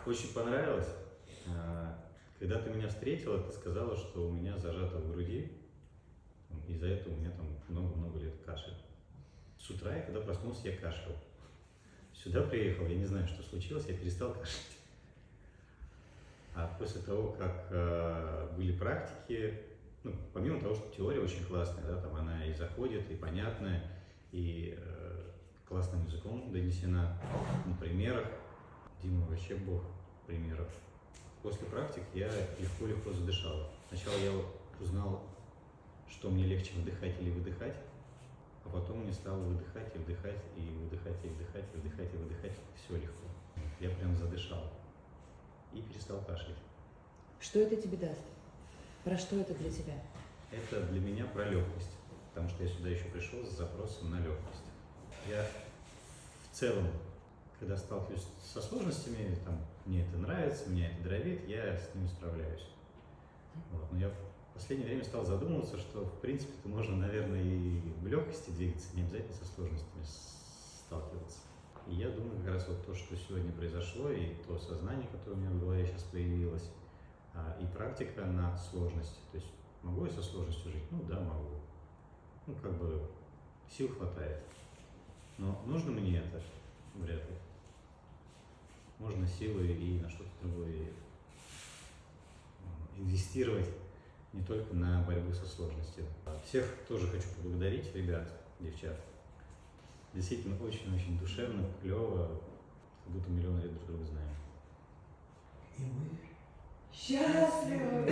Очень понравилось. Когда ты меня встретила, ты сказала, что у меня зажато в груди, из-за этого у меня там много-много лет кашель. С утра, когда проснулся, я кашлял. Сюда приехал, я не знаю, что случилось, я перестал кашлять. А после того, как были практики, ну, помимо того, что теория очень классная, да, там она и заходит, и понятная, и классным языком донесена на примерах. Дима вообще бог примеров. После практик я легко-легко задышал. Сначала я узнал, что мне легче вдыхать или выдыхать, а потом мне стало выдыхать и вдыхать, и выдыхать, и вдыхать, и вдыхать, и выдыхать. Все легко. Я прям задышал и перестал кашлять. Что это тебе даст? Про что это для тебя? Это для меня про легкость, потому что я сюда еще пришел с запросом на легкость. Я в целом, когда сталкиваюсь со сложностями, там, мне это нравится, меня это дровит, я с ними справляюсь. Вот. Но я в последнее время стал задумываться, что в принципе-то можно, наверное, и в легкости двигаться, не обязательно со сложностями сталкиваться. И я думаю, как раз вот то, что сегодня произошло, и то сознание, которое у меня в голове сейчас появилось, и практика на сложность. То есть могу я со сложностью жить? Ну да, могу. Ну, как бы сил хватает. Но нужно мне это? Вряд ли. Можно силы и на что-то другое инвестировать, не только на борьбу со сложностью. Всех тоже хочу поблагодарить, ребят, девчат. Действительно очень-очень душевно, клево, как будто миллион лет друг друга знаем. И мы Счастливы!